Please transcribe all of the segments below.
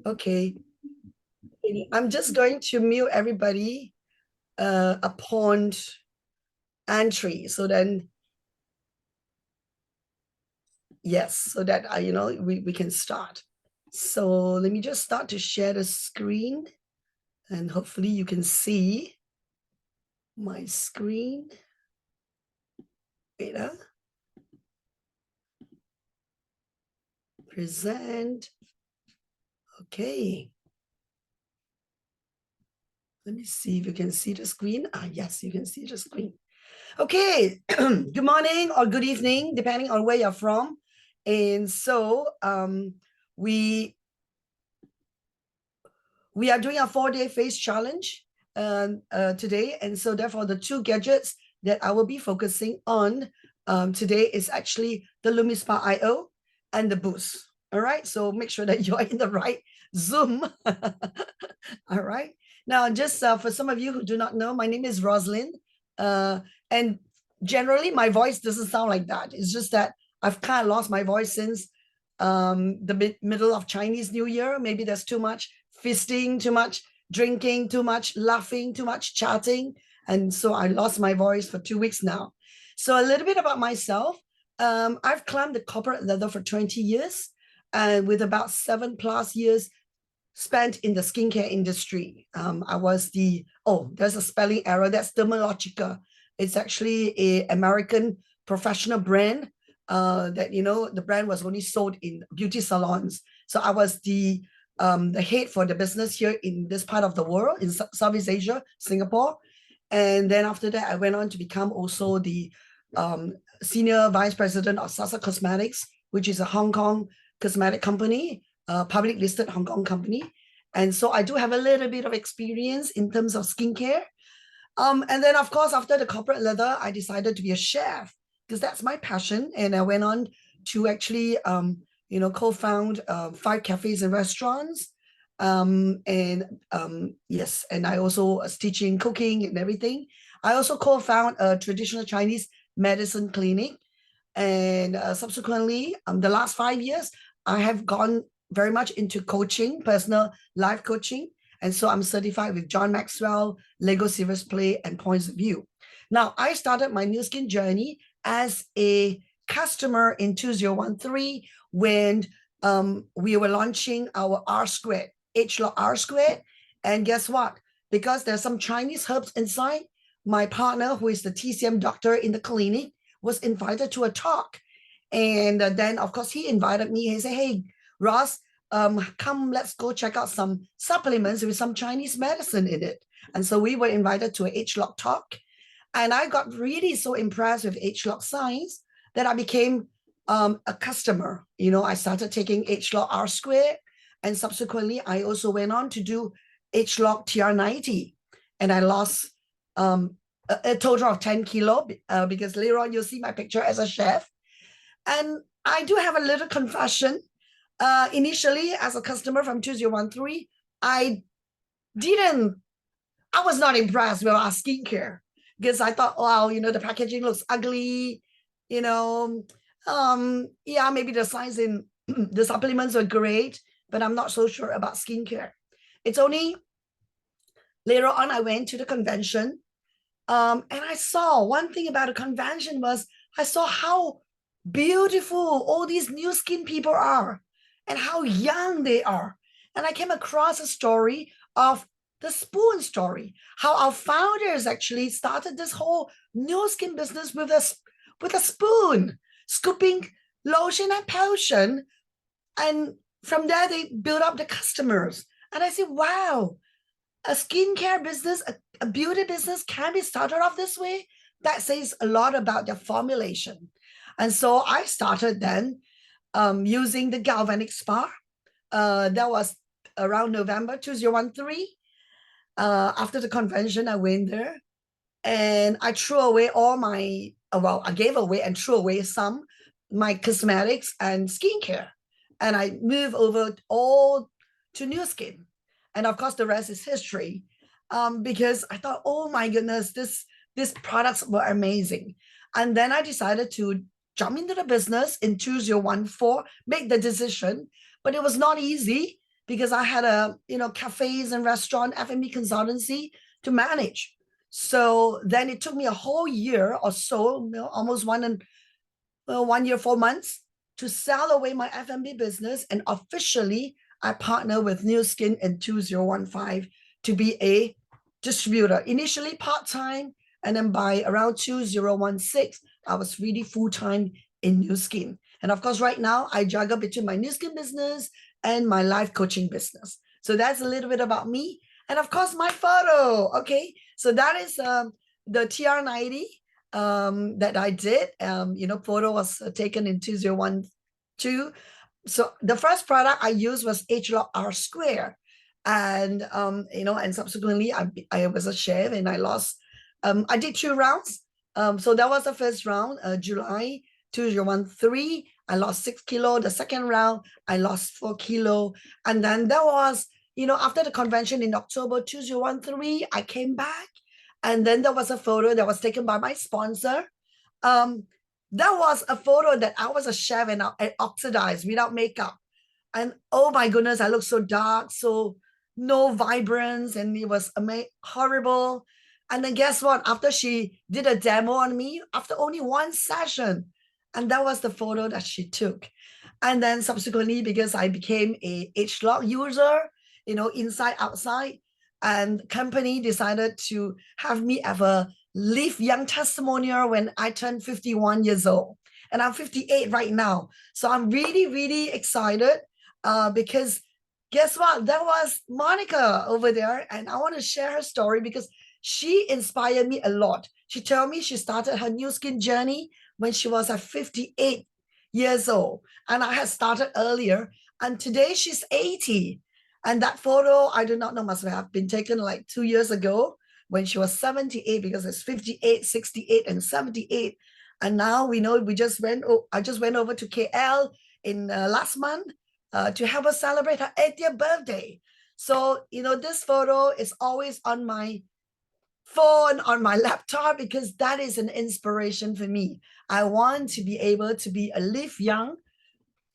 Okay, I'm just going to mute everybody upon entry. So then, yes, so that we can start. So let me just start to share the screen, and hopefully you can see my screen. Wait, present. Okay. Let me see if you can see the screen. Yes, you can see the screen. Okay, good morning or good evening, depending on where you're from. And so we are doing a 4-day face challenge today. And so therefore the two gadgets that I will be focusing on today is actually the Lumispa IO and the Boost. All right, so make sure that you're in the right Zoom. All right. Now, just for some of you who do not know, my name is Rosalind. And generally, my voice doesn't sound like that. It's just that I've kind of lost my voice since the middle of Chinese New Year. Maybe there's too much feasting, too much drinking, too much laughing, too much chatting. And so I lost my voice for 2 weeks now. So a little bit about myself. I've climbed the corporate ladder for 20 years, and with about 7+ years spent in the skincare industry. I was there's a spelling error. That's Dermalogica. It's actually a American professional brand that, the brand was only sold in beauty salons. So I was the head for the business here in this part of the world, in Southeast Asia, Singapore. And then after that, I went on to become also the senior vice president of Sasa Cosmetics, which is a Hong Kong cosmetic company, public listed Hong Kong company. And so I do have a little bit of experience in terms of skincare. And then, of course, after the corporate ladder, I decided to be a chef because that's my passion. And I went on to actually, co-found 5 cafes and restaurants. Yes, and I also was teaching cooking and everything. I also co-found a traditional Chinese medicine clinic. And subsequently, the last 5 years, I have gone very much into coaching, personal life coaching. And so I'm certified with John Maxwell, Lego Serious Play, and Points of View. Now, I started my new skin journey as a customer in 2013 when we were launching our R squared, H-Lock R squared. And guess what? Because there's some Chinese herbs inside, my partner, who is the TCM doctor in the clinic, was invited to a talk. And then, of course, he invited me. He said, hey, Ross, come, let's go check out some supplements with some Chinese medicine in it. And so we were invited to an H-Lock talk. And I got really so impressed with H-Lock science that I became a customer. I started taking H-Lock R squared. And subsequently, I also went on to do H-Lock TR90. And I lost a total of 10 kilo because later on you'll see my picture as a chef. And I do have a little confession. Initially, as a customer from 2013, I was not impressed with our skincare because I thought, wow, the packaging looks ugly, yeah, maybe the science in the supplements are great, but I'm not so sure about skincare. It's only later on I went to the convention. And I saw one thing about a convention was I saw how beautiful all these new skin people are and how young they are. And I came across a story of the spoon story, how our founders actually started this whole new skin business with a spoon, scooping lotion and potion. And from there, they built up the customers. And I said, wow, a skincare business, a beauty business can be started off this way. That says a lot about their formulation. And so I started then using the galvanic spa. That was around November 2013. After the convention, I went there and I threw away all my, I gave away and threw away some my cosmetics and skincare. And I moved over all to Nu Skin. And of course, the rest is history. Because I thought, oh my goodness, these products were amazing. And then I decided to jump into the business in 2014, make the decision, but it was not easy because I had a, cafes and restaurant F&B consultancy to manage. So then it took me a whole year or so, almost 1 year, 4 months to sell away my F&B business. And officially, I partnered with New Skin in 2015 to be a distributor. Initially part-time, and then by around 2016, I was really full-time in New Skin. And of course, right now, I juggle between my New Skin business and my life coaching business. So that's a little bit about me. And of course, my photo. Okay, so that is the TR90 that I did. Photo was taken in 2012. So the first product I used was HLOC R Square. And, and subsequently I was a chef and I lost, I did 2 rounds. So that was the first round, July 2013. I lost 6 kilo. The second round, I lost 4 kilo. And then that was, after the convention in October 2013, I came back. And then there was a photo that was taken by my sponsor. That was a photo that I was a chef and I oxidized without makeup. And oh my goodness, I looked so dark, so no vibrance, and it was horrible. And then guess what? After she did a demo on me, after only 1 session, and that was the photo that she took. And then subsequently, because I became a HLOC user, inside, outside, and company decided to have me have a Live Young testimonial when I turned 51 years old. And I'm 58 right now. So I'm really, really excited because guess what? That was Monica over there. And I want to share her story because she inspired me a lot. She told me she started her New Skin journey when she was at 58 years old. And I had started earlier. And today she's 80. And that photo, I do not know, must have been taken like 2 years ago when she was 78, because it's 58, 68, and 78. And now we know I just went over to KL in last month to help her celebrate her 80th birthday. So, this photo is always on my phone, on my laptop, because that is an inspiration for me. I want to be able to be a live young,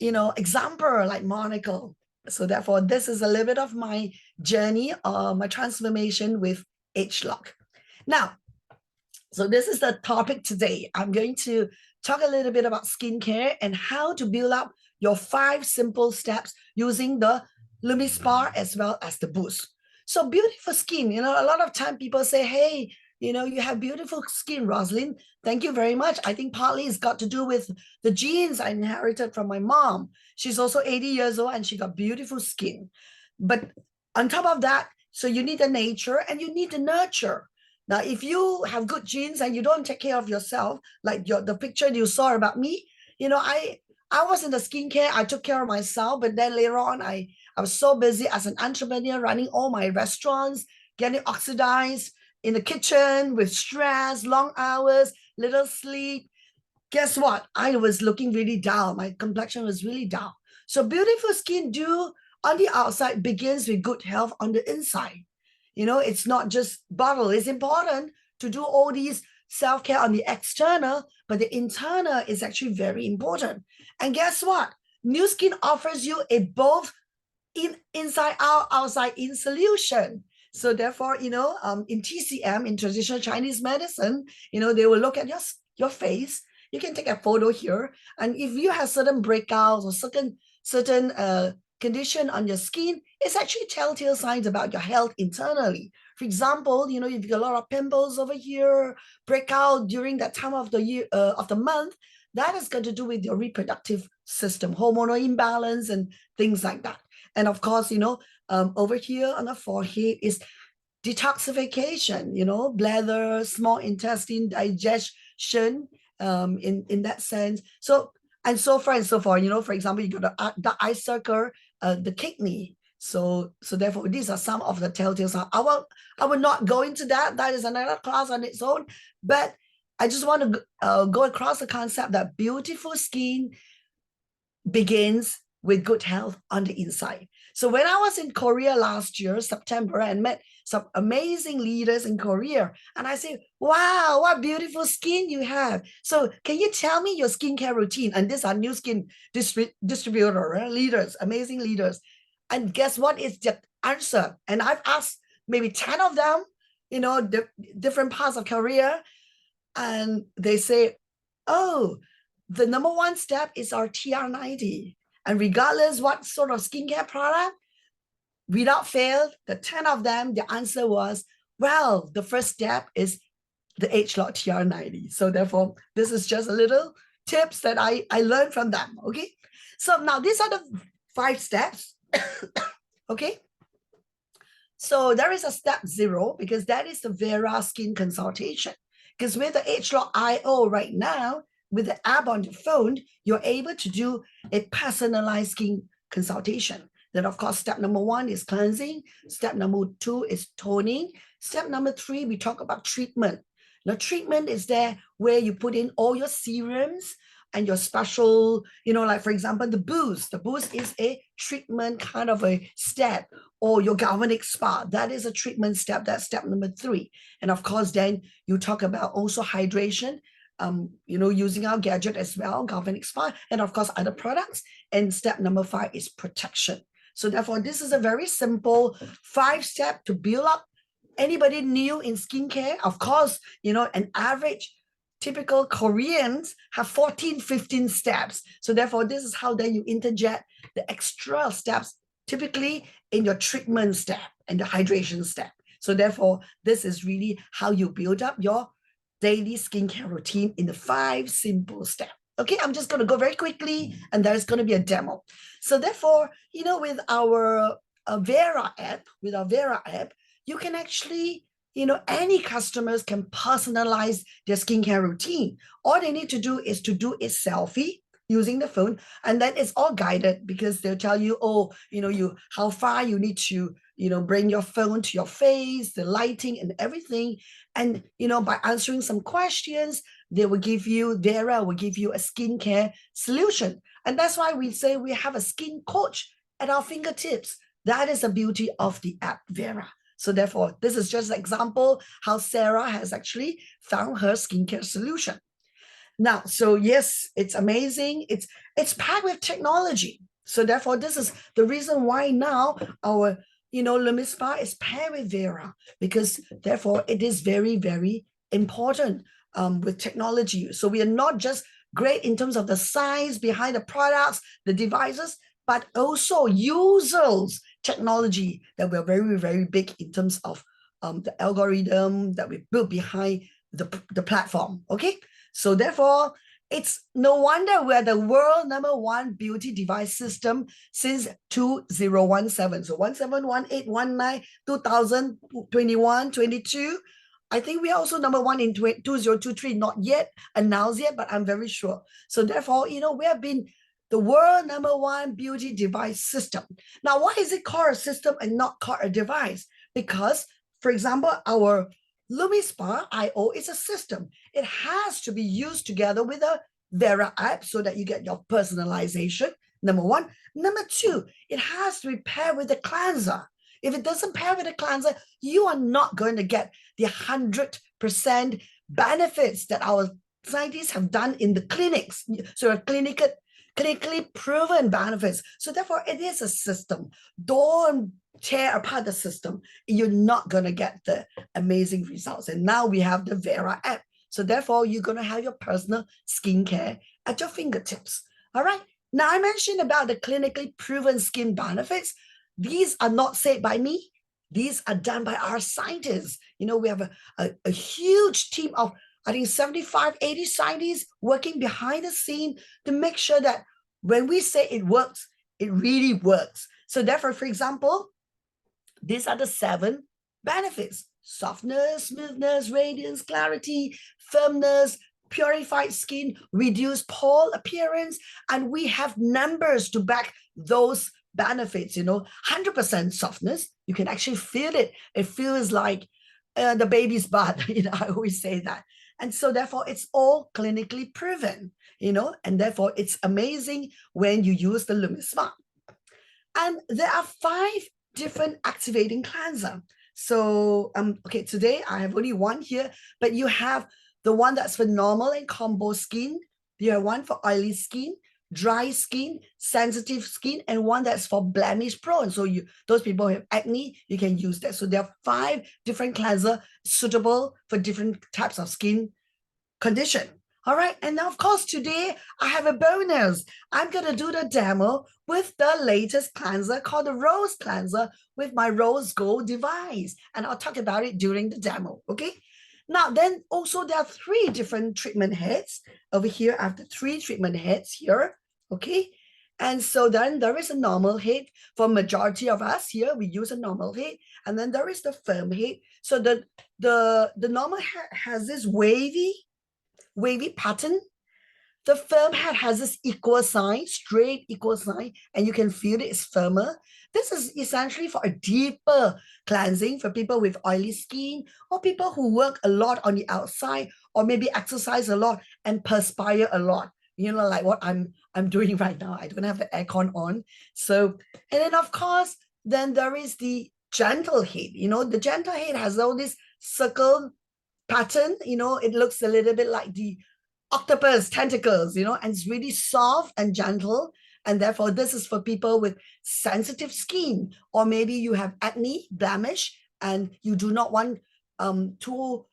example like Monica. So therefore, this is a little bit of my journey, my transformation with HLOC. Now, so this is the topic today. I'm going to talk a little bit about skincare and how to build up your 5 simple steps using the LumiSpa as well as the Boost. So beautiful skin, a lot of time people say, hey, you have beautiful skin, Rosalind. Thank you very much. I think partly it's got to do with the genes I inherited from my mom. She's also 80 years old and she got beautiful skin. But on top of that, so you need the nature and you need the nurture. Now, if you have good genes and you don't take care of yourself, like the picture you saw about me, I was in the skincare, I took care of myself, but then later on, I was so busy as an entrepreneur running all my restaurants, getting oxidized in the kitchen with stress, long hours, little sleep. Guess what? I was looking really down. My complexion was really down. So beautiful skin on the outside begins with good health on the inside. It's not just bottle. It's important to do all these self-care on the external, but the internal is actually very important. And guess what? New Skin offers you a both inside out, outside in solution. So therefore, in TCM, in traditional Chinese medicine, they will look at your face. You can take a photo here. And if you have certain breakouts or certain condition on your skin, it's actually telltale signs about your health internally. For example, you've got a lot of pimples over here, breakout during that time of the year, of the month, that is going to do with your reproductive system, hormonal imbalance and things like that. And of course, over here on the forehead is detoxification, bladder, small intestine, digestion, in that sense. So, and so far and so forth, for example, you got the eye circle, the kidney. So therefore, these are some of the telltale signs. I will not go into that. That is another class on its own. But I just want to go across the concept that beautiful skin begins with good health on the inside. So when I was in Korea last year, September, and met some amazing leaders in Korea, and I said, wow, what beautiful skin you have. So can you tell me your skincare routine? And these are New Skin distributor leaders, amazing leaders. And guess what is the answer? And I've asked maybe 10 of them, different parts of Korea, and they say, oh, the number one step is our TR90. And regardless what sort of skincare product, without fail, the 10 of them, the answer was, well, the first step is the ageLOC TR90. So therefore, this is just a little tips that I learned from them, okay? So now these are the 5 steps, okay? So there is a step 0 because that is the Vera skin consultation. Because with the ageLOC IO right now, with the app on the phone, you're able to do a personalized skin consultation. Then, of course, step number 1 is cleansing. Step number 2 is toning. Step number 3, we talk about treatment. Now, treatment is there where you put in all your serums and your special, like, for example, the boost. The boost is a treatment kind of a step, or your galvanic spa. That is a treatment step. That's step number 3. And of course, then you talk about also hydration, using our gadget as well, galvanic spa, and of course, other products. And step number 5 is protection. So therefore, this is a very simple 5-step to build up. Anybody new in skincare, of course, an average typical Koreans have 14, 15 steps. So therefore, this is how then you interject the extra steps, typically in your treatment step and the hydration step. So therefore, this is really how you build up your daily skincare routine in the 5 simple steps. Okay, I'm just going to go very quickly, and there's going to be a demo. So therefore, with our Vera app, you can actually, any customers can personalize their skincare routine. All they need to do is to do a selfie using the phone, and then it's all guided because they'll tell you, how far you need to, bring your phone to your face, the lighting and everything. And, by answering some questions, Vera will give you a skincare solution. And that's why we say we have a skin coach at our fingertips. That is the beauty of the app Vera. So therefore, this is just an example how Sarah has actually found her skincare solution. Now, so yes, it's amazing. It's packed with technology. So therefore, this is the reason why now our, LumiSpa is paired with Vera, because therefore it is very, very important with technology. So we are not just great in terms of the science behind the products, the devices, but also users technology that we're very, very big in terms of the algorithm that we built behind the platform. Okay. So therefore, it's no wonder we're the world #1 beauty device system since 2017. So 171819 2021 22. I think we are also #1 in 2023, not yet announced yet, but I'm very sure. So therefore, we have been the world #1 beauty device system. Now, why is it called a system and not called a device? Because, for example, our LumiSpa IO is a system. It has to be used together with a Vera app so that you get your personalization, #1. #2, it has to be paired with the cleanser. If it doesn't pair with the cleanser, you are not going to get the 100% benefits that our scientists have done in the clinics. So clinically proven benefits. So therefore, it is a system. Don't tear apart the system. You're not going to get the amazing results. And now we have the Vera app. So therefore, you're going to have your personal skincare at your fingertips. All right. Now, I mentioned about the clinically proven skin benefits. These are not said by me. These are done by our scientists. We have a huge team of, I think, 75, 80 scientists working behind the scene to make sure that when we say it works, it really works. So therefore, for example, these are the 7 benefits: softness, smoothness, radiance, clarity, firmness, purified skin, reduced pore appearance. And we have numbers to back those benefits, 100% softness. You can actually feel it. It feels like the baby's butt. I always say that. And so therefore, it's all clinically proven, and therefore it's amazing when you use the LumiSpa. And there are 5 different activating cleanser. So, okay, today I have only one here, but you have the one that's for normal and combo skin. You have one for oily skin, dry skin, sensitive skin, and one that's for blemish prone. So those people who have acne, you can use that. So there are 5 different cleanser suitable for different types of skin condition. All right. And now, of course, today I have a bonus. I'm going to do the demo with the latest cleanser called the Rose Cleanser with my Rose Gold device. And I'll talk about it during the demo. Okay. Now, then also there are 3 different treatment heads over here. I have the 3 treatment heads here. Okay. And so then there is a normal head. For majority of us here, we use a normal head. And then there is the firm head. So the normal head has this wavy pattern. The firm head has this equal sign, straight equal sign, and you can feel it's firmer. This is essentially for a deeper cleansing for people with oily skin or people who work a lot on the outside or maybe exercise a lot and perspire a lot. You know, like what I'm doing right now. I don't have the aircon on. So, and then of course, then there is the gentle head. You know, the gentle head has all this circle pattern. You know, it looks a little bit like the octopus tentacles, you know, and it's really soft and gentle. And therefore, this is for people with sensitive skin, or maybe you have acne, blemish, and you do not want too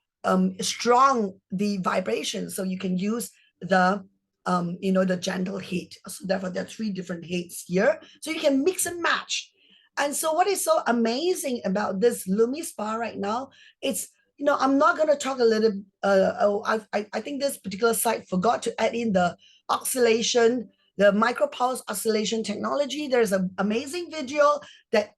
strong the vibration. So you can use the you know, the gentle heat. So therefore, there are 3 different heats here. So you can mix and match. And so what is so amazing about this Lumi Spa right now, it's, you know, I'm not going to talk a little, I think this particular site forgot to add in the oscillation, the micropulse oscillation technology. There's an amazing video that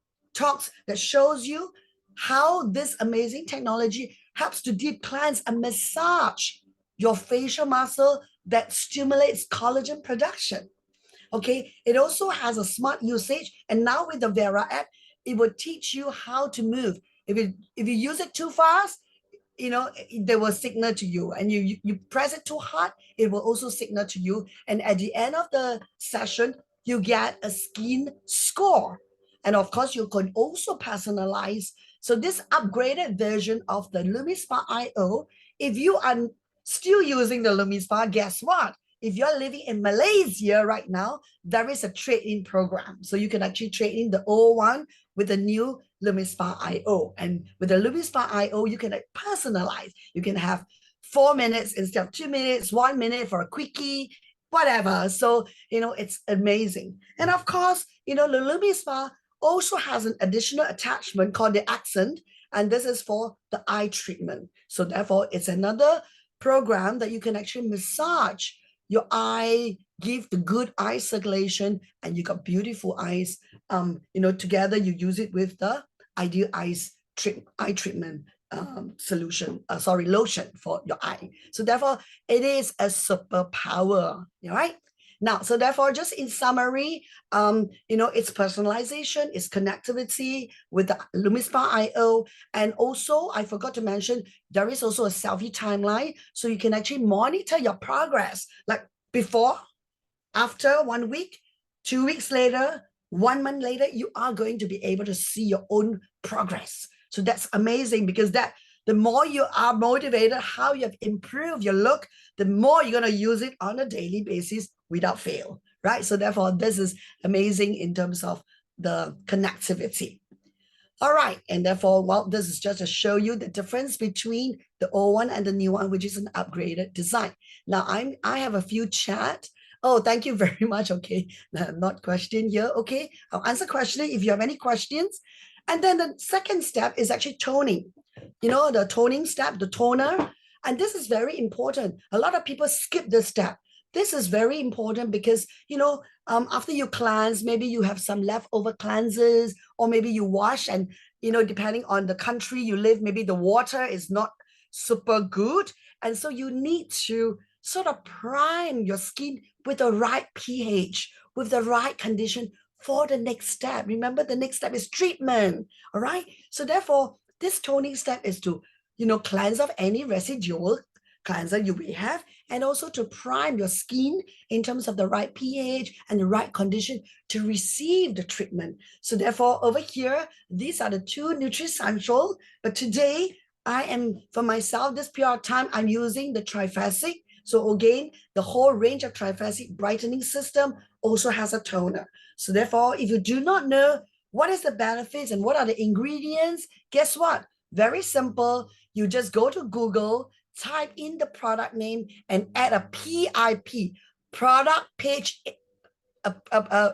shows you how this amazing technology helps to deep cleanse and massage your facial muscle that stimulates collagen production. Okay, it also has a smart usage, and now with the Vera app, it will teach you how to move. If you use it too fast, you know, they will signal to you, and you press it too hard, it will also signal to you. And at the end of the session, you get a skin score. And of course, you can also personalize. So this upgraded version of the LumiSpa IO, if you are still using the LumiSpa, guess what? If you're living in Malaysia right now, there is a trade-in program. So you can actually trade in the old one with the new LumiSpa IO. And with the LumiSpa IO, you can personalize. You can have 4 minutes instead of 2 minutes, 1 minute for a quickie, whatever. So, you know, it's amazing. And of course, you know, the LumiSpa also has an additional attachment called the Accent. And this is for the eye treatment. So therefore, it's another program that you can actually massage your eye, give the good eye circulation, and you got beautiful eyes. You know, together you use it with the Ideal Eyes eye treatment solution, lotion for your eye. So therefore, it is a superpower, all right? Now, so therefore, just in summary, you know, it's personalization, it's connectivity with the LumiSpa IO, and also I forgot to mention, there is also a selfie timeline, so you can actually monitor your progress, like before, after 1 week, 2 weeks later, 1 month later, you are going to be able to see your own progress. So that's amazing, because that the more you are motivated, how you have improved your look, the more you're going to use it on a daily basis without fail, right? So therefore, this is amazing in terms of the connectivity. All right, and therefore, well, this is just to show you the difference between the old one and the new one, which is an upgraded design. Now, I have a few chat. Oh, thank you very much. Okay, not question here. Okay, I'll answer question if you have any questions. And then the second step is actually toning. You know, the toning step, the toner. And this is very important. A lot of people skip this step. This is very important because, you know, after you cleanse, maybe you have some leftover cleanses, or maybe you wash and, you know, depending on the country you live, maybe the water is not super good. And so you need to sort of prime your skin with the right pH, with the right condition for the next step. Remember, the next step is treatment, all right? So therefore, this toning step is to, you know, cleanse off any residual cleanser you may have, and also to prime your skin in terms of the right pH and the right condition to receive the treatment. So therefore, over here, these are the 2 Nutri-Central. But today, I am, for myself, this period of time, I'm using the triphasic So again, the whole range of trifacet brightening system also has a toner. So therefore, if you do not know what is the benefits and what are the ingredients, guess what? Very simple. You just go to Google, type in the product name and add a PIP, product page, a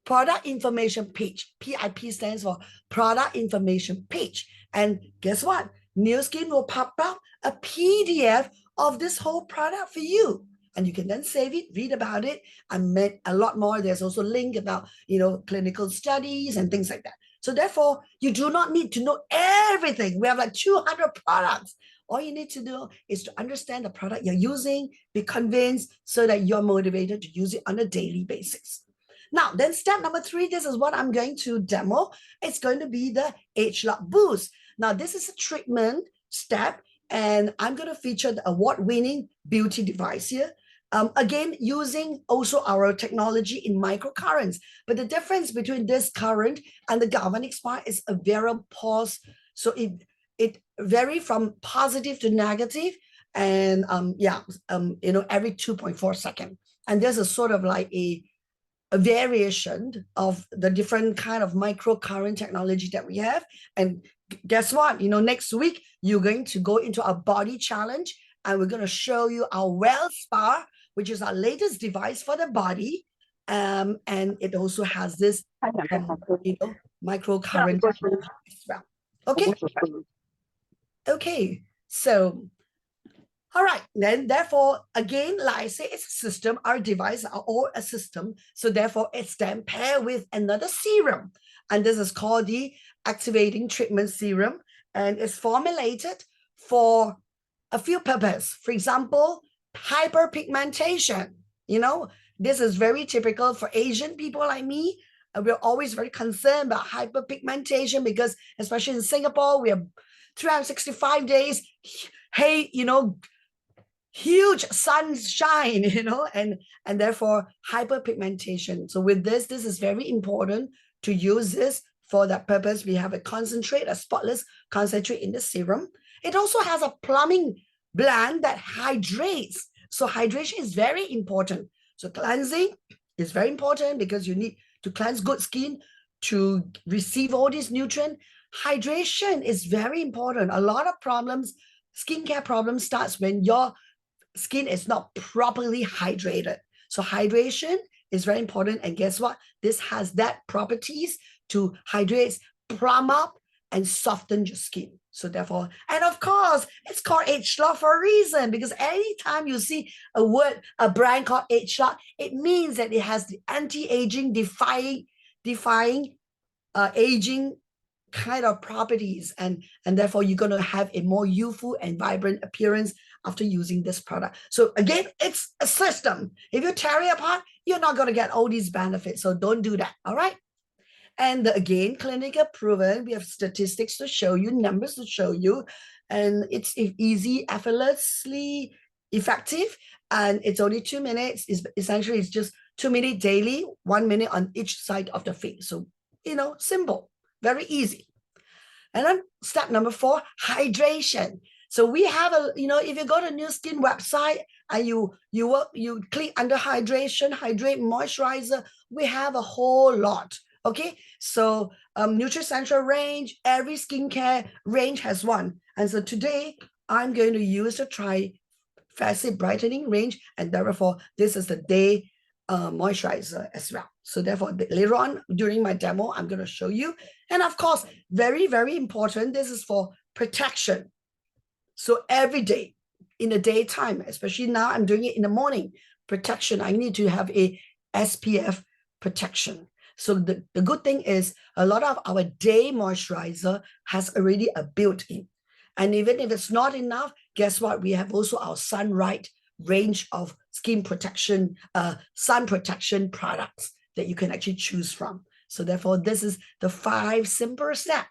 product information page. PIP stands for product information page. And guess what? Nu Skin will pop up a PDF of this whole product for you. And you can then save it, read about it, and make a lot more. There's also a link about, clinical studies and things like that. So therefore, you do not need to know everything. We have like 200 products. All you need to do is to understand the product you're using, be convinced so that you're motivated to use it on a daily basis. Now, then step number 3, this is what I'm going to demo. It's going to be the Age Lock Boost. Now, this is a treatment step, and I'm going to feature the award-winning beauty device here. Again, using also our technology in microcurrents. But the difference between this current and the galvanic spark is a very pause. So it varies from positive to negative, and every 2.4 seconds. And there's a sort of like a variation of the different kind of microcurrent technology that we have. And guess what? Next week, you're going to go into our body challenge, and we're going to show you our Well Spa, which is our latest device for the body. And it also has this, microcurrent as well. Okay. Okay. So, all right, then therefore, again, like I say, it's a system. Our devices are all a system. So therefore, it's then paired with another serum. And this is called the Activating Treatment Serum. And it's formulated for a few purposes. For example, hyperpigmentation. This is very typical for Asian people like me. We're always very concerned about hyperpigmentation because, especially in Singapore, we have 365 days, hey, huge sunshine, and therefore hyperpigmentation. So with this is very important to use this for that purpose. We have a spotless concentrate in the serum. It also has a plumbing blend that hydrates. So hydration is very important. So cleansing is very important because you need to cleanse good skin to receive all these nutrients. Hydration is very important. A lot of problems, skincare problems, starts when your skin is not properly hydrated. So hydration is very important. And guess what? This has that properties to hydrate, plump up, and soften your skin. So therefore, and of course, it's called Age Lock for a reason, because anytime you see a brand called Age Lock, it means that it has the anti-aging, defying aging kind of properties, and therefore you're going to have a more youthful and vibrant appearance after using this product. So again, it's a system. If you tear it apart, you're not going to get all these benefits. So don't do that. All right. And again, clinical proven. We have statistics to show you, numbers to show you, and it's easy, effortlessly effective, and it's only 2 minutes. Essentially, it's just 2 minutes daily, 1 minute on each side of the face. So simple, very easy. And then step number 4, hydration. So we have if you go to Nu Skin website and you click under hydration, hydrate, moisturizer, we have a whole lot. Okay, so NutriCentral range, every skincare range has one. And so today I'm going to use the Tri-Facet Brightening range, and therefore this is the day moisturizer as well. So therefore later on during my demo, I'm going to show you. And of course, very, very important, this is for protection. So every day in the daytime, especially now I'm doing it in the morning, protection, I need to have a SPF protection. So the good thing is a lot of our day moisturizer has already a built-in. And even if it's not enough, guess what? We have also our Sunlight range of skin protection, sun protection products that you can actually choose from. So therefore, this is the 5 simple steps.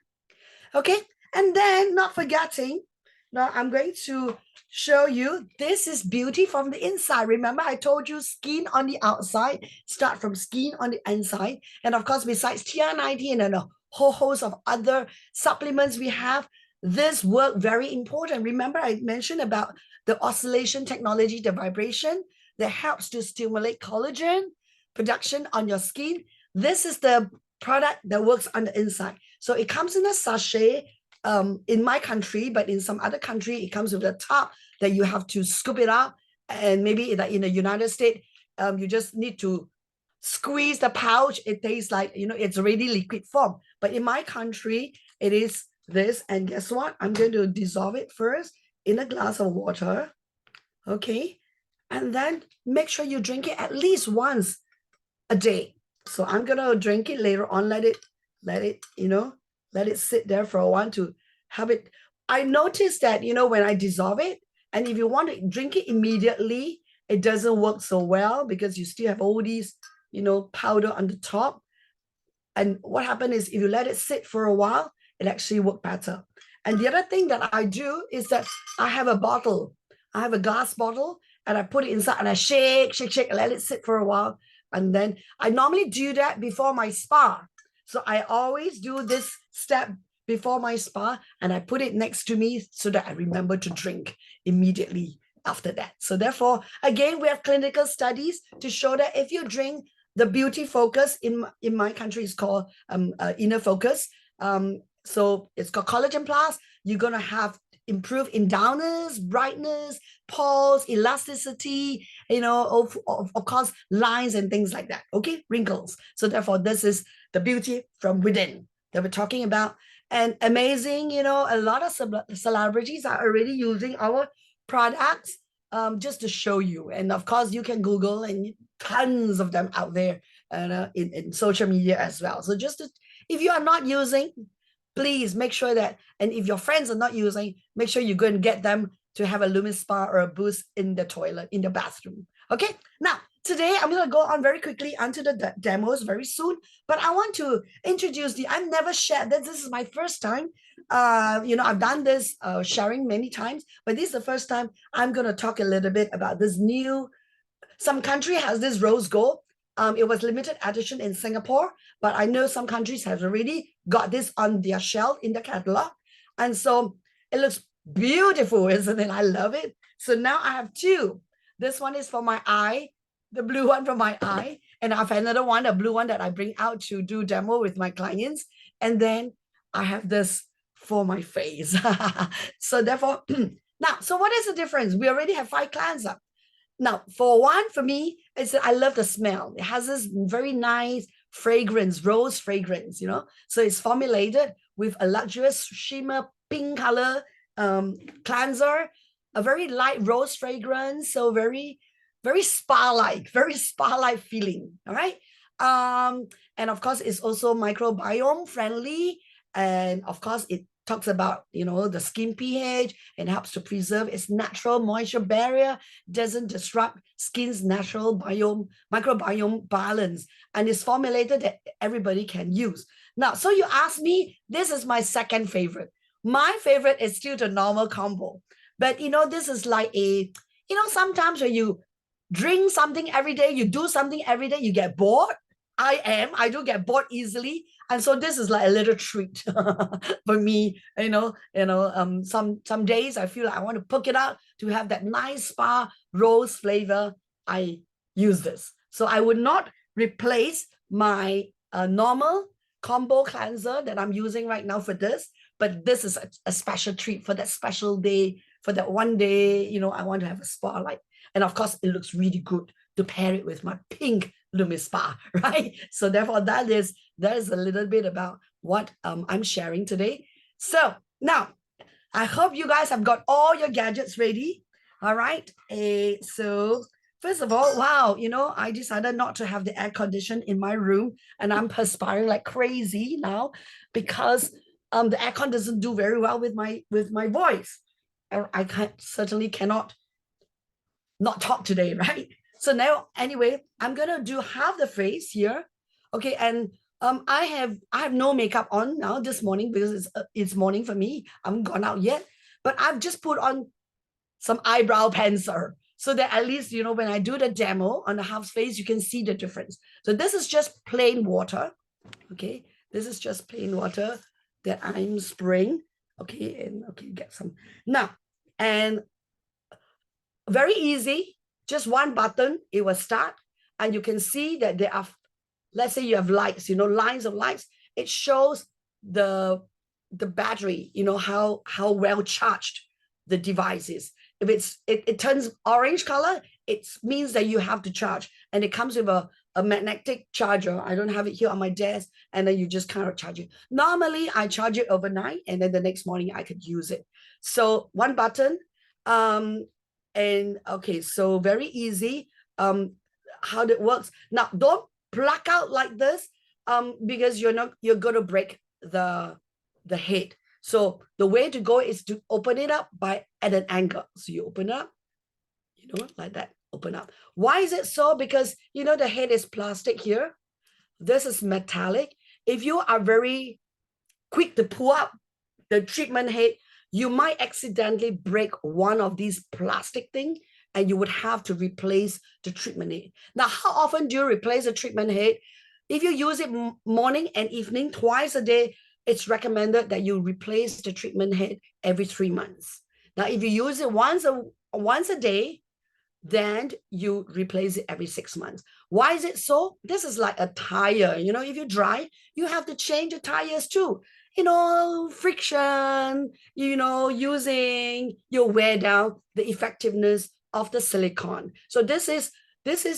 Okay, and then not forgetting, now I'm going to show you, this is beauty from the inside. Remember, I told you skin on the outside, start from skin on the inside. And of course, besides TR19 and a whole host of other supplements we have, This work very important. Remember, I mentioned about the oscillation technology, the vibration that helps to stimulate collagen production on your skin. This is the product that works on the inside. So it comes in a sachet in my country, but in some other country, it comes with a top that you have to scoop it out. And maybe in the United States, you just need to squeeze the pouch. It tastes like, it's already liquid form. But in my country, it is this. And guess what? I'm going to dissolve it first in a glass of water. Okay. And then make sure you drink it at least once a day. So I'm going to drink it later on. Let it sit there for a while to have it. I noticed that, when I dissolve it, and if you want to drink it immediately, it doesn't work so well because you still have all these, powder on the top. And what happened is if you let it sit for a while, it actually works better. And the other thing that I do is that I have a bottle. I have a glass bottle and I put it inside and I shake, and let it sit for a while. And then I normally do that before my spa. So I always do this step before my spa and I put it next to me so that I remember to drink immediately after that. So therefore, again, we have clinical studies to show that if you drink the beauty focus in my country is called inner focus. So it's called Collagen Plus. You're going to have improved endowments, brightness, pores, elasticity, of course, lines and things like that. Okay, wrinkles. So therefore, this is the beauty from within that we're talking about. And amazing, a lot of celebrities are already using our products just to show you. And of course, you can Google and tons of them out there in social media as well. So if you are not using, please make sure that, and if your friends are not using, make sure you go and get them to have a Lumis Spa or a boost in the toilet, in the bathroom. Okay, now today I'm going to go on very quickly onto the demos very soon, but I want to introduce I've never shared that. This is my first time. I've done this sharing many times, but this is the first time I'm going to talk a little bit about this new. Some country has this rose gold. It was limited edition in Singapore, but I know some countries have already got this on their shelf in the catalog. And so it looks beautiful, isn't it? I love it. So now I have two. This one is for my eye, the blue one for my eye. And I have another one, a blue one that I bring out to do demo with my clients. And then I have this for my face. So therefore, now, so what is the difference? We already have 5 cleanser. Now, for me, I love the smell. It has this very nice fragrance, rose fragrance, So it's formulated with a luxurious shimmer pink color cleanser, a very light rose fragrance, so very, very spa-like feeling, all right? And of course, it's also microbiome friendly. And of course, it talks about, the skin pH and helps to preserve its natural moisture barrier, doesn't disrupt skin's natural microbiome balance, and is formulated that everybody can use. Now, so you ask me, this is my second favorite. My favorite is still the normal combo. But, this is like sometimes when you drink something every day, you do something every day, you get bored. I do get bored easily. And so this is like a little treat for me, some days I feel like I want to poke it out to have that nice spa rose flavor. I use this. So I would not replace my normal combo cleanser that I'm using right now for this, but this is a special treat for that special day, for that one day, I want to have a spa light. And of course, it looks really good to pair it with my pink Lumis Spa, right? So therefore, that is a little bit about what I'm sharing today. So now, I hope you guys have got all your gadgets ready. All right. So first of all, wow, I decided not to have the air condition in my room, and I'm perspiring like crazy now because the aircon doesn't do very well with my voice. I certainly cannot not talk today, right? So now, anyway, I'm gonna do half the face here, okay? And I have no makeup on now this morning because it's morning for me. I haven't gone out yet, but I've just put on some eyebrow pencil so that at least when I do the demo on the half face, you can see the difference. So this is just plain water, okay? This is just plain water that I'm spraying Okay, and okay, get some. Now, and very easy, just one button, it will start. And you can see that there are, let's say you have lights, lines of lights. It shows the battery, how well charged the device is. If it turns orange color, it means that you have to charge. And it comes with a magnetic charger. I don't have it here on my desk. And then you just kind of charge it. Normally, I charge it overnight, and then the next morning I could use it. So one button. And okay, so very easy. How that works. Now, don't plug out like this, because you're gonna break the head. So the way to go is to open it up at an angle. So you open up, like that, open up. Why is it so? Because the head is plastic here. This is metallic. If you are very quick to pull up the treatment head, you might accidentally break one of these plastic things, and you would have to replace the treatment head. Now, how often do you replace the treatment head? If you use it morning and evening, twice a day, it's recommended that you replace the treatment head every 3 months. Now, if you use it once a day, then you replace it every 6 months. Why is it so? This is like a tire. If you drive, you have to change the tires too. Friction, using, you wear down the effectiveness of the silicone. So this is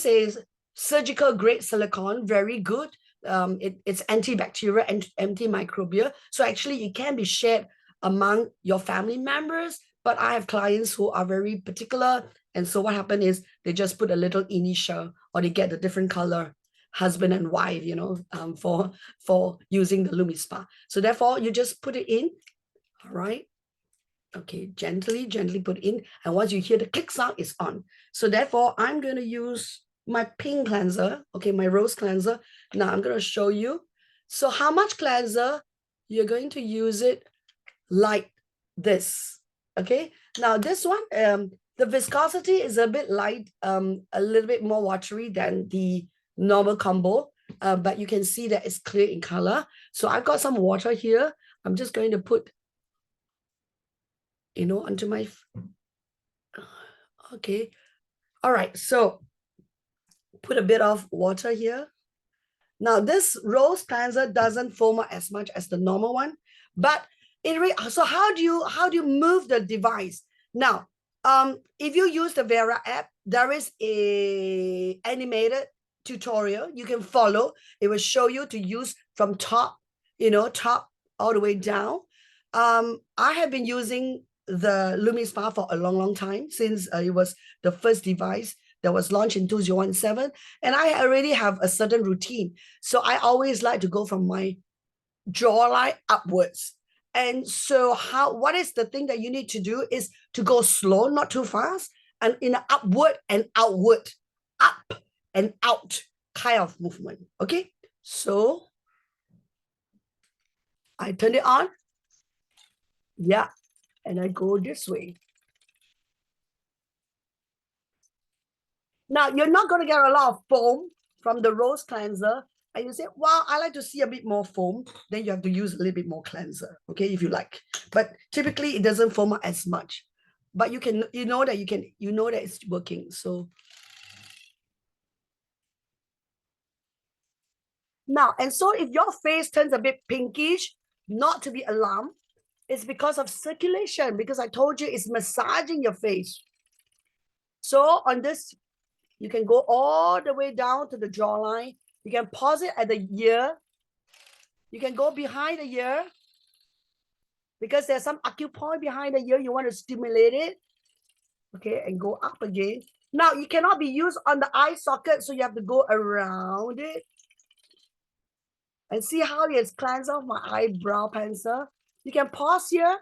a surgical grade silicone, very good. It's antibacterial and antimicrobial. So actually it can be shared among your family members. But I have clients who are very particular. And so what happened is they just put a little initial, or they get a different color, husband and wife, for using the LumiSpa. So therefore, you just put it in, all right? Okay, gently put in. And once you hear the click sound, it's on. So therefore, I'm going to use my pink cleanser, okay, my rose cleanser. Now I'm going to show you. So how much cleanser? You're going to use it like this, okay? Now this one, the viscosity is a bit light, a little bit more watery than the normal combo, but you can see that it's clear in color. So I've got some water here. I'm just going to put, onto my, okay. All right, so put a bit of water here. Now this rose cleanser doesn't foam up as much as the normal one, but so how do you move the device? Now, if you use the Vera app, there is a animated tutorial you can follow. It will show you to use from top, top all the way down. I have been using the LumiSpa for a long time, since it was the first device that was launched in 2017, and I already have a certain routine. So I always like to go from my jawline upwards. And so what is the thing that you need to do is to go slow, not too fast, and in an upward and outward, up and out kind of movement. Okay, so I turn it on. Yeah, and I go this way. Now, you're not going to get a lot of foam from the rose cleanser. And you say, well, I like to see a bit more foam. Then you have to use a little bit more cleanser, okay, if you like. But typically, it doesn't foam up as much. But you know that it's working. So now, and so if your face turns a bit pinkish, not to be alarmed. It's because of circulation, because I told you it's massaging your face. So on this, you can go all the way down to the jawline. You can pause it at the ear. You can go behind the ear, because there's some acupoint behind the ear. You want to stimulate it. Okay, and go up again. Now, you cannot be used on the eye socket, so you have to go around it. And see how it's cleansed off my eyebrow pencil. You can pause here.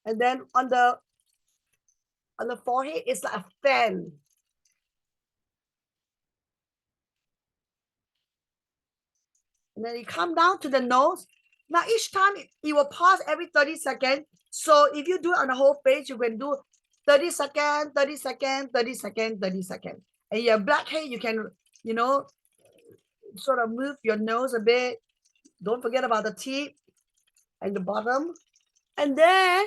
And then on the forehead, it's like a fan. And then you come down to the nose. Now, each time it will pause every 30 seconds. So if you do it on the whole face, you can do 30 seconds, 30 seconds, 30 seconds, 30 seconds. And your black hair, you can, sort of move your nose a bit. Don't forget about the tip. and the bottom. And then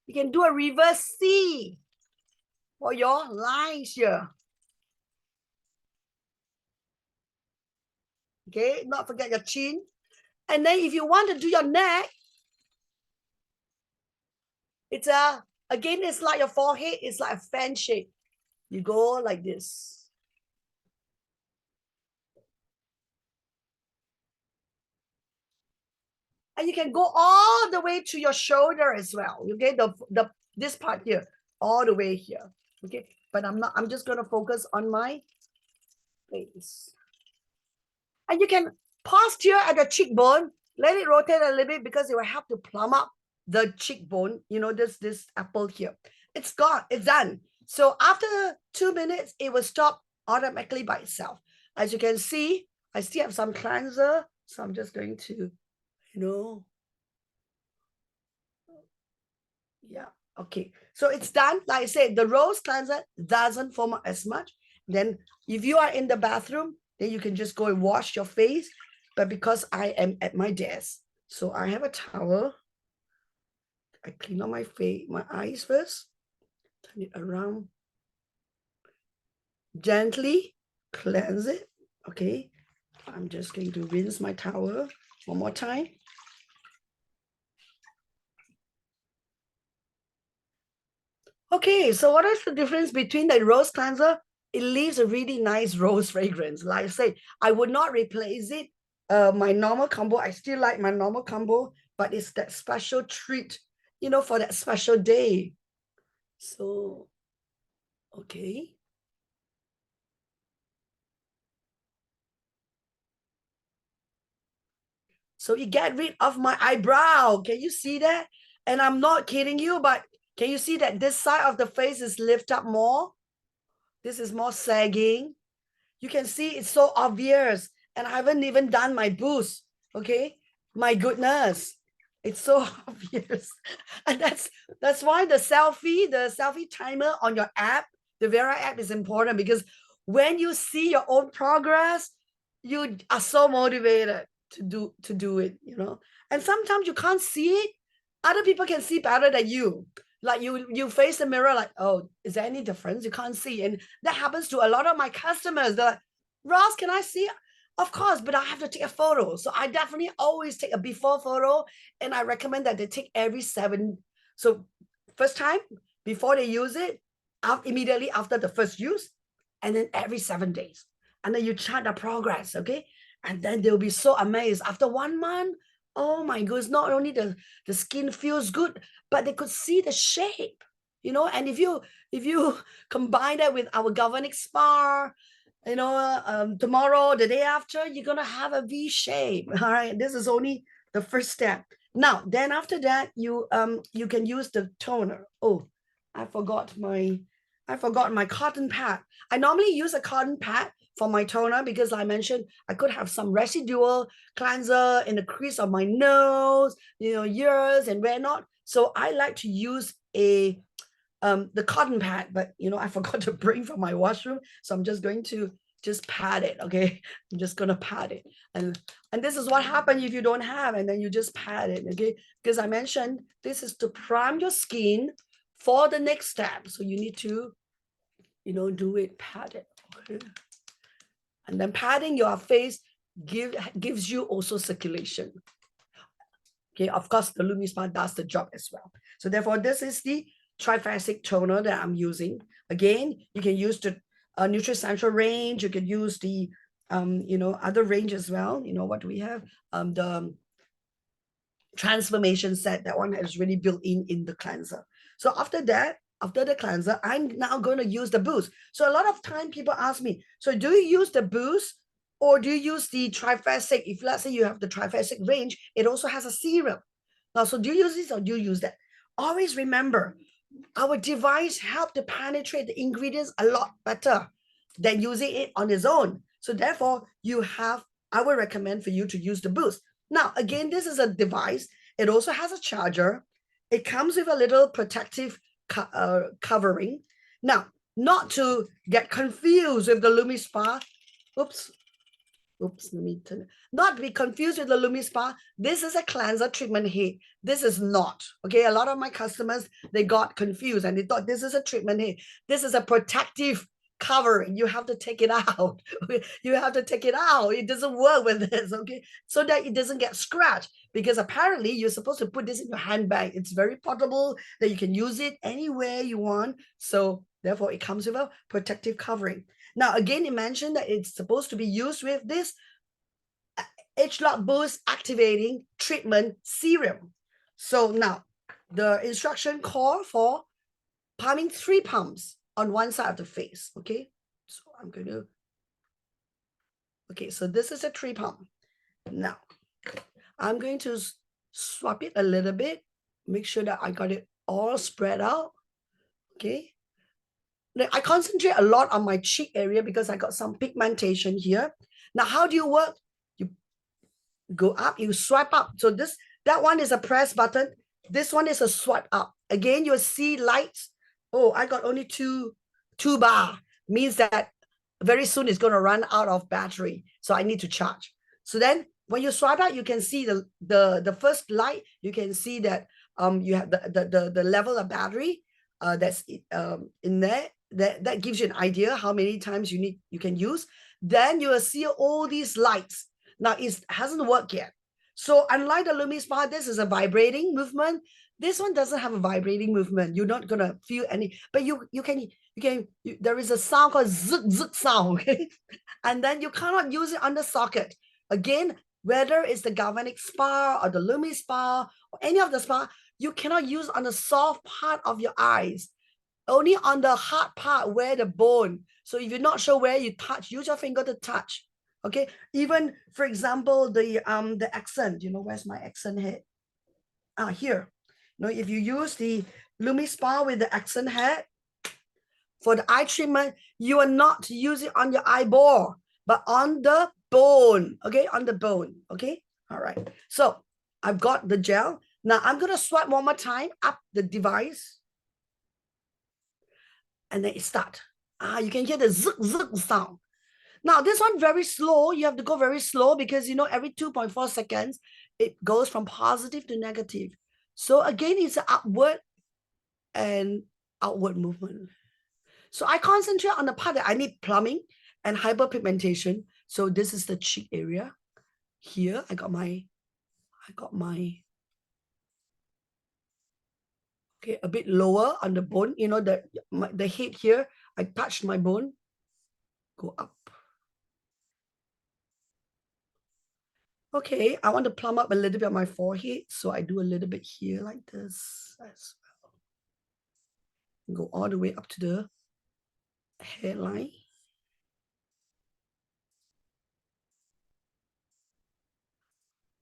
you can do a reverse C for your lines here. Okay, not forget your chin. And then if you want to do your neck, it's again, it's like your forehead, it's like a fan shape. You go like this. And you can go all the way to your shoulder as well. Okay, this part here, all the way here. Okay, but I'm just gonna focus on my face. And you can pause here at the cheekbone, let it rotate a little bit because it will help to plumb up the cheekbone. You know, this apple here. It's gone, it's done. So after 2 minutes, it will stop automatically by itself. As you can see, I still have some cleanser, so I'm just going to, yeah, okay. So it's done. Like I said, the rose cleanser doesn't foam up as much. Then if you are in the bathroom, then you can just go and wash your face. But because I am at my desk, so I have a towel. I clean up my face, my eyes first. Turn it around. Gently cleanse it. Okay. I'm just going to rinse my towel one more time. Okay, so what is the difference between the rose cleanser? It leaves a really nice rose fragrance. Like I say, I would not replace it. My normal combo, I still like my normal combo, but it's that special treat, for that special day. So, okay. So you get rid of my eyebrow. Can you see that? And I'm not kidding you, but can you see that this side of the face is lifted up more? This is more sagging. You can see it's so obvious. And I haven't even done my boost. Okay. My goodness. It's so obvious. And that's why the selfie timer on your app, the Vera app, is important, because when you see your own progress, you are so motivated to do it, And sometimes you can't see it. Other people can see better than you. Like you face the mirror, like, oh, is there any difference? You can't see. And that happens to a lot of my customers. They're like, Ross, can I see? Of course, but I have to take a photo. So I definitely always take a before photo, and I recommend that they take every 7. So first time before they use it, immediately after the first use, and then every 7 days. And then you chart the progress, okay? And then they'll be so amazed. After 1 month, oh my goodness, not only the skin feels good, but they could see the shape, and if you combine that with our galvanic spa, tomorrow, the day after, you're gonna have a V shape. All right, this is only the first step. Now, then after that, you can use the toner. Oh, I forgot my cotton pad. I normally use a cotton pad for my toner because I mentioned I could have some residual cleanser in the crease of my nose, ears and whatnot. So I like to use the cotton pad, but I forgot to bring from my washroom. So I'm just going to just pat it. Okay. I'm just going to pat it. And this is what happens if you don't have, and then you just pat it. Okay. Because I mentioned this is to prime your skin for the next step. So you need to, do it, pat it. Okay. And then patting your face gives you also circulation. Okay, of course, the LumiSpa does the job as well. So therefore, this is the triphasic toner that I'm using. Again, you can use the NutriCentral range. You can use the other range as well. What do we have? The transformation set. That one is really built in the cleanser. So after that, after the cleanser, I'm now going to use the boost. So a lot of time people ask me, so do you use the boost or do you use the triphasic? If let's say you have the triphasic range, it also has a serum. Now, so do you use this or do you use that? Always remember, our device helps to penetrate the ingredients a lot better than using it on its own. So therefore, I would recommend for you to use the boost. Now, again, this is a device. It also has a charger. It comes with a little protective covering. Now, not to get confused with the LumiSpa. Oops. Oops, let me turn it. Not be confused with the LumiSpa. This is a cleanser treatment head. This is not. Okay, a lot of my customers, they got confused and they thought this is a treatment head. This is a protective covering. You have to take it out. You have to take it out. It doesn't work with this, okay? So that it doesn't get scratched, because apparently you're supposed to put this in your handbag. It's very portable, that you can use it anywhere you want. So therefore it comes with a protective covering. Now, again, it mentioned that it's supposed to be used with this H-Lock Boost Activating Treatment Serum. So now, the instruction call for pumping 3 pumps on one side of the face, okay? So I'm going to, okay, so this is a 3 pump. Now, I'm going to swap it a little bit, make sure that I got it all spread out, okay? Now, I concentrate a lot on my cheek area because I got some pigmentation here. Now, how do you work? You go up, you swipe up. So that one is a press button. This one is a swipe up. Again, you'll see lights. Oh, I got only two bar. Means that very soon it's going to run out of battery. So I need to charge. So then when you swipe out, you can see the first light. You can see that you have the level of battery that's in there. That gives you an idea how many times you can use. Then you will see all these lights. Now it hasn't worked yet. So unlike the LumiSpa, this is a vibrating movement. This one doesn't have a vibrating movement. You're not gonna feel any, but there is a sound called zuk zuk sound, okay? And then you cannot use it on the socket. Again, whether it's the galvanic spa or the LumiSpa or any of the spa, you cannot use on the soft part of your eyes. Only on the hard part where the bone. So if you're not sure where you touch, use your finger to touch. Okay. Even for example, the accent, where's my accent head? Here. If you use the LumiSpa with the accent head for the eye treatment, you are not using on your eyeball, but on the bone. Okay, on the bone. Okay. All right. So I've got the gel. Now I'm gonna swipe one more time up the device. And then it starts. You can hear the zuk zuk sound. Now this one very slow. You have to go very slow because every 2.4 seconds it goes from positive to negative. So again, it's an upward and outward movement. So I concentrate on the part that I need plumbing and hyperpigmentation. So this is the cheek area. Here I got my okay, a bit lower on the bone. The head here, I touched my bone. Go up. Okay, I want to plump up a little bit on my forehead, so I do a little bit here like this as well. Go all the way up to the hairline.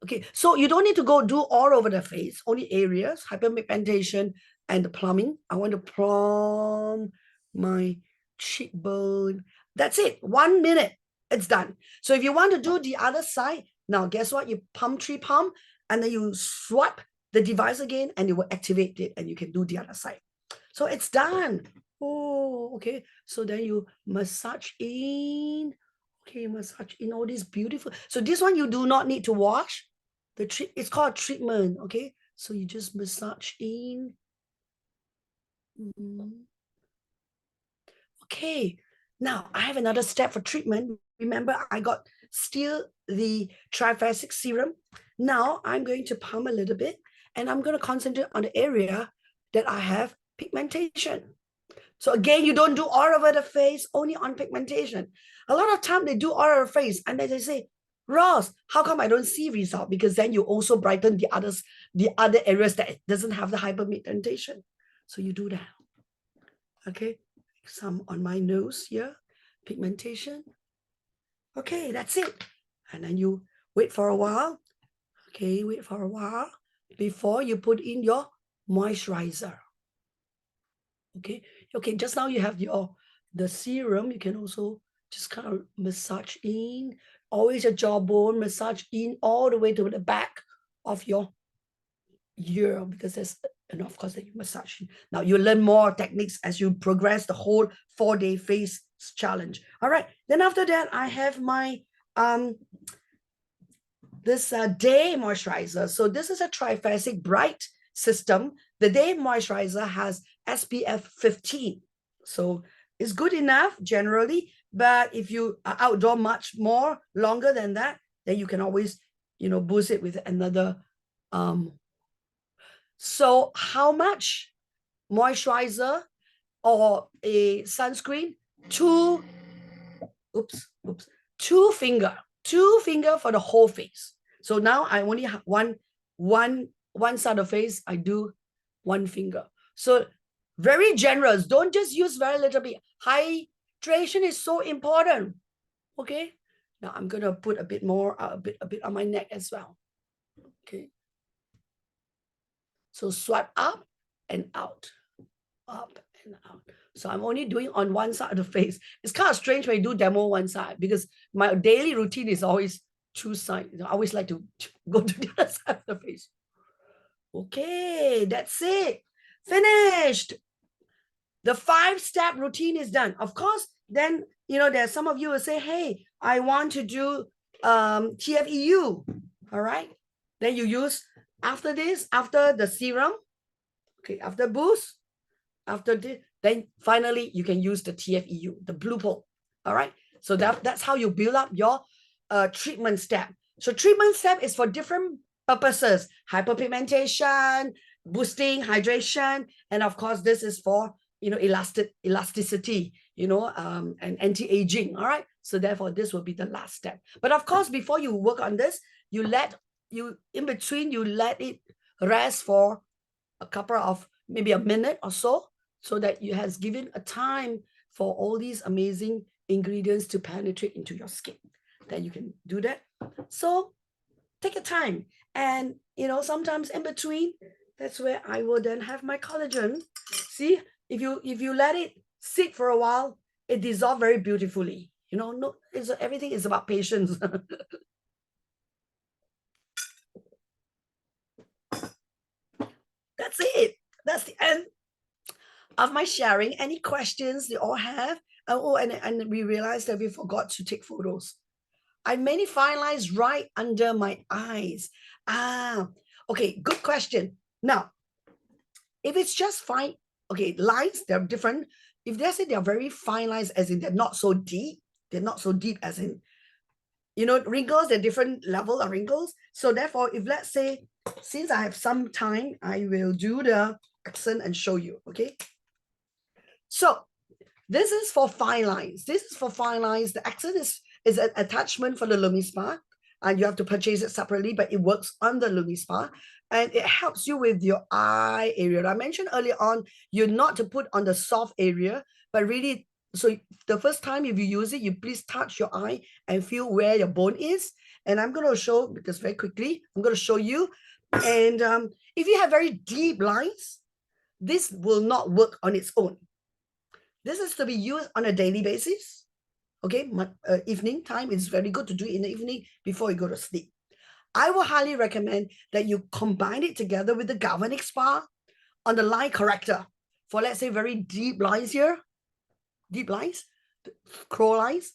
Okay, so you don't need to go do all over the face, only areas, hyperpigmentation and the plumbing. I want to plump my cheekbone. That's it, 1 minute, it's done. So if you want to do the other side, now guess what? You pump 3 pump and then you swipe the device again and it will activate it and you can do the other side. So it's done. Oh, okay. So then you massage in. Okay, massage in all this beautiful. So this one you do not need to wash. It's called treatment. Okay, so you just massage in. Okay, now I have another step for treatment. Remember, I got still the triphasic serum. Now I'm going to pump a little bit and I'm going to concentrate on the area that I have pigmentation. So again, you don't do all over the face, only on pigmentation. A lot of time they do all over the face and then they say, Ross, how come I don't see result? Because then you also brighten the other areas that doesn't have the hyperpigmentation. So you do that. Okay, some on my nose here, pigmentation. Okay, that's it. And then you wait for a while. Okay, wait for a while before you put in your moisturizer. Okay, just now you have the serum. You can also just kind of massage in, always your jawbone, massage in all the way to the back of your ear, because there's, and of course that you massage in. Now you learn more techniques as you progress the whole 4-day face challenge. All right, then after that I have my this day moisturizer. So this is a triphasic bright system. The day moisturizer has SPF 15. So it's good enough generally, but if you are outdoor much more longer than that, then you can always, boost it with another. So how much moisturizer or a sunscreen? Two finger for the whole face. So now I only have one side of face. I do one finger. So very generous. Don't just use very little bit. Hydration is so important. Okay. Now I'm gonna put a bit more, a bit on my neck as well. Okay. So swipe up and out, up and out. So I'm only doing on one side of the face. It's kind of strange when you do demo one side because my daily routine is always two sides. I always like to go to the other side of the face. Okay, that's it. Finished. The 5-step routine is done. Of course, then, there's some of you will say, hey, I want to do TFEU. All right. Then you use after this, after the serum, okay, after boost, after this, then finally you can use the TFEU, the blue pill. All right. So that's how you build up your treatment step. So treatment step is for different purposes: hyperpigmentation, boosting, hydration, and of course this is for elasticity, and anti-aging. All right. So therefore this will be the last step. But of course, before you work on this, in between you let it rest for a couple of maybe a minute or so that you has given a time for all these amazing ingredients to penetrate into your skin. Then you can do that. So take your time. And, sometimes in between, that's where I will then have my collagen. See, if you let it sit for a while, it dissolves very beautifully. Everything is about patience. That's it. That's the end of my sharing. Any questions they all have? Oh, and we realized that we forgot to take photos. I many fine lines right under my eyes. Okay, good question. Now, if it's just fine, okay, lines, they're different. If they say they're very fine lines, as in they're not so deep as in, wrinkles, they're different level of wrinkles. So therefore, if let's say, since I have some time, I will do the accent and show you, okay? So this is for fine lines. The accent is an attachment for the LumiSpa, and you have to purchase it separately, but it works on the LumiSpa, and it helps you with your eye area. I mentioned earlier on, you're not to put on the soft area, but really, so the first time if you use it, you please touch your eye and feel where your bone is. And I'm going to show, because very quickly, I'm going to show you. And if you have very deep lines, this will not work on its own. This is to be used on a daily basis. Okay, evening time is very good to do it in the evening before you go to sleep. I will highly recommend that you combine it together with the galvanic spa on the line corrector for, let's say, very deep lines here, deep lines, crow lines.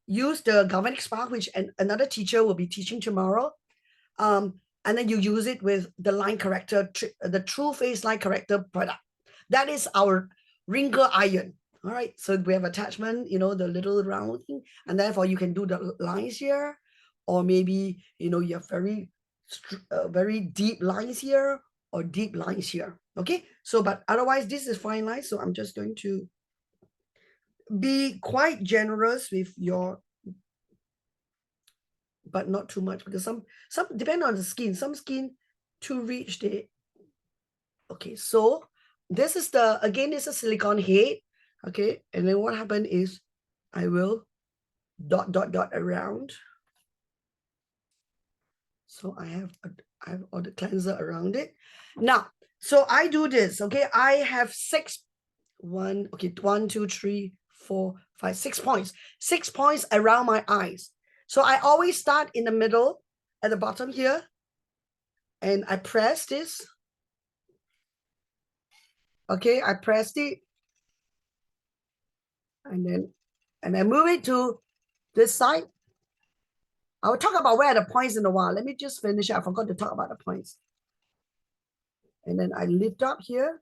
Use the galvanic spa, which another teacher will be teaching tomorrow. And then you use it with the line corrector, the True Face Line Corrector product. That is our wrinkle iron. All right, so we have attachment, the little round thing, and therefore you can do the lines here, or maybe you have very deep lines here or deep lines here. Okay, so but otherwise this is fine lines. So I'm just going to be quite generous with your, but not too much, because some depend on the skin. Some skin too rich, okay. So this is this is silicone head. Okay, and then what happened is I will dot around. So I have all the cleanser around it. Now, so I do this. Okay, I have 1, 2, 3, 4, 5, 6 points. 6 points around my eyes. So I always start in the middle at the bottom here, and I press this. Okay, I pressed it, and then move it to this side, I'll talk about where are the points in a while. Let me just finish. I forgot to talk about the points. And then I lift up here.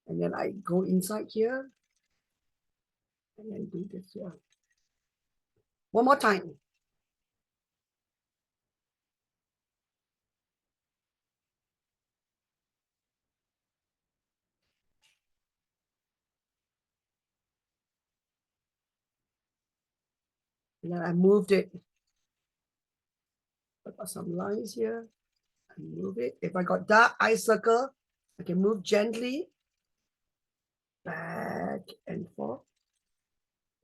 And then I go inside here. And then do this here. One more time. And then I moved it. I got some lines here. I move it. If I got dark eye circle, I can move gently back and forth.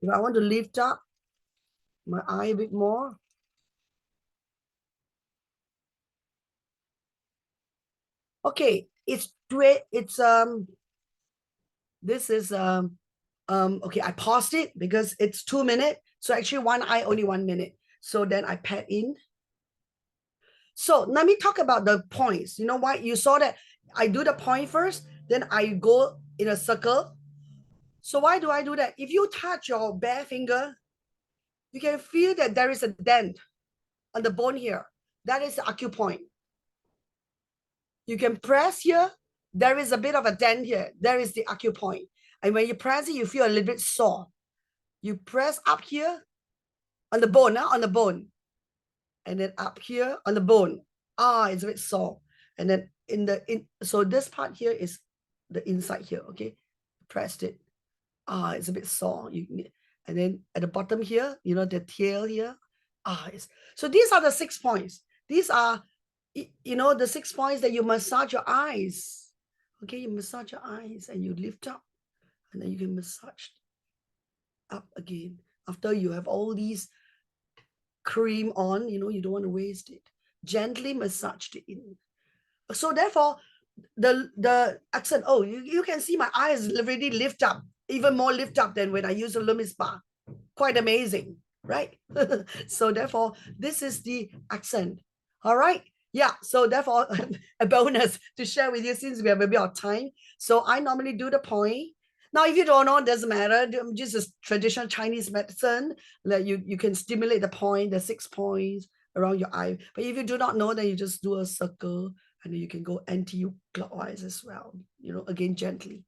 If I want to lift up my eye a bit more, okay, it's this is okay, I paused it because it's 2 minutes. So actually one eye only 1 minute. So then I pat in. So let me talk about the points. You know why? You saw that I do the point first, then I go in a circle. So why do I do that? If you touch your bare finger, you can feel that there is a dent on the bone here. That is the acupoint. You can press here. There is a bit of a dent here. There is the acupoint. And when you press it, you feel a little bit sore. You press up here on the bone, on the bone. And then up here on the bone. It's a bit sore. And then so this part here is the inside here, okay? Pressed it. It's a bit sore. And then at the bottom here, you know, the tail here. So these are the 6 points. These are, you know, the 6 points that you massage your eyes. Okay, you massage your eyes and you lift up. And then you can massage up again. After you have all these cream on, you know, you don't want to waste it. Gently massage it in. So therefore, the accent, you can see my eyes already lift up, even more lift up than when I use a LumiSpa. Quite amazing, right? So therefore, this is the accent. All right. Yeah. So therefore, a bonus to share with you since we have a bit of time. So I normally do the point. Now, if you don't know, it doesn't matter. Just a traditional Chinese medicine, like you can stimulate the point, the 6 points around your eye. But if you do not know, then you just do a circle and then you can go anti-clockwise as well, you know, again, gently.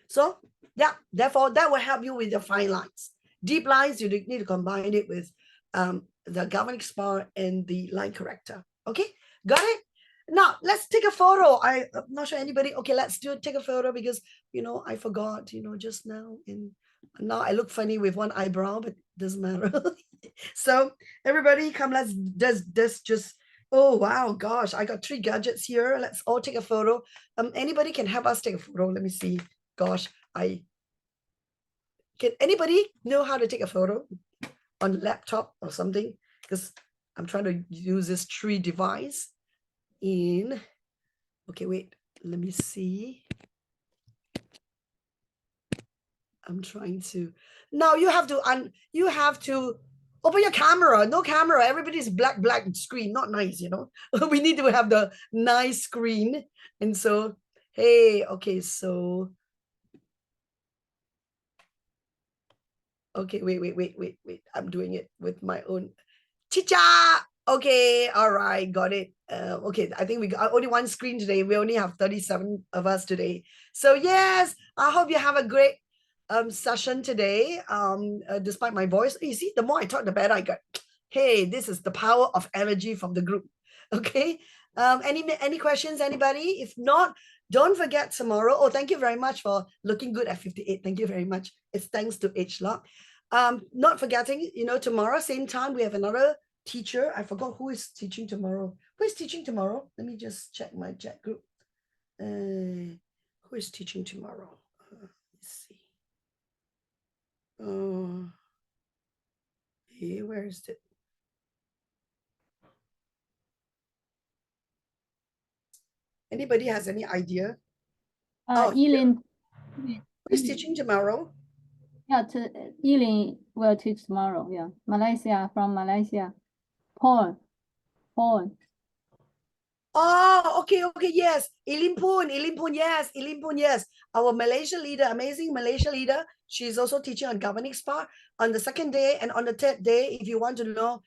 So yeah, therefore that will help you with your fine lines. Deep lines, you need to combine it with the galvanic spar and the line corrector. Okay, got it? Now let's take a photo. I'm not sure anybody. Okay, let's take a photo because, you know, I forgot, you know, just now. And now I look funny with one eyebrow, but doesn't matter. So everybody come, let's just, oh wow, gosh, I got 3 gadgets here. Let's all take a photo. Anybody can help us take a photo. Let me see. Gosh, can anybody know how to take a photo on laptop or something? Because I'm trying to use this 3 device in. Okay, wait, let me see. I'm trying to. Now you have to open your camera. No camera. Everybody's black screen. Not nice, you know. We need to have the nice screen. And so, hey, okay, so. Okay, wait. I'm doing it with my own. Chicha! Okay, all right, got it. Okay, I think we got only 1 screen today. We only have 37 of us today. So yes, I hope you have a great session today. Despite my voice, you see, the more I talk, the better I got. Hey, this is the power of energy from the group. Okay. Any questions, anybody? If not, don't forget tomorrow. Oh, thank you very much for looking good at 58. Thank you very much. It's thanks to HLock. Not forgetting, you know, tomorrow, same time, we have another teacher. I forgot who is teaching tomorrow. Who is teaching tomorrow? Let me just check my chat group. Who is teaching tomorrow? Let's see. Hey, where is it? Anybody has any idea? Eileen. Who is teaching tomorrow? Yeah, Eileen will teach tomorrow. Yeah, Malaysia, from Malaysia. Paul. Oh, okay, yes. Eileen Poon, yes. Our Malaysia leader, amazing Malaysia leader. She's also teaching on governing spa on the second day, and on the third day, if you want to know.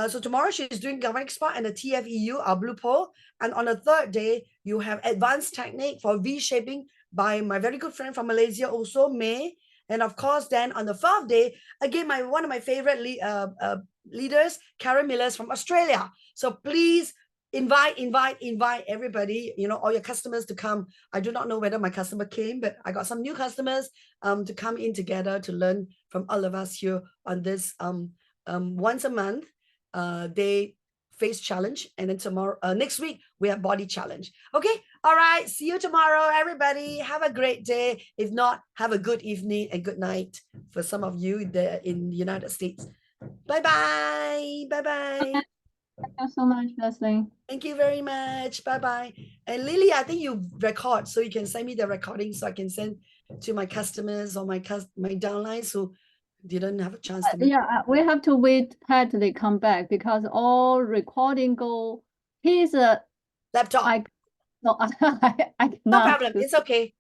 So tomorrow she's doing governing spa and the TFEU, our blue pole. And on the third day, you have advanced technique for V-shaping by my very good friend from Malaysia, also May. And of course, then on the fourth day, again, one of my favorite leaders, Karen Millers from Australia. So please invite everybody, all your customers to come. I do not know whether my customer came, but I got some new customers to come in together to learn from all of us here on this once a month day face challenge, and then tomorrow next week we have body challenge. Okay, all right, see you tomorrow, everybody. Have a great day. If not, have a good evening and good night for some of you there in the United States. Bye bye. Thank you so much, Leslie. Thank you very much. Bye. And Lily, I think you record, so you can send me the recording so I can send to my customers or my downlines who didn't have a chance to. Yeah, we have to wait Pat they come back because all recording go his laptop. no, I No cannot. problem. It's okay.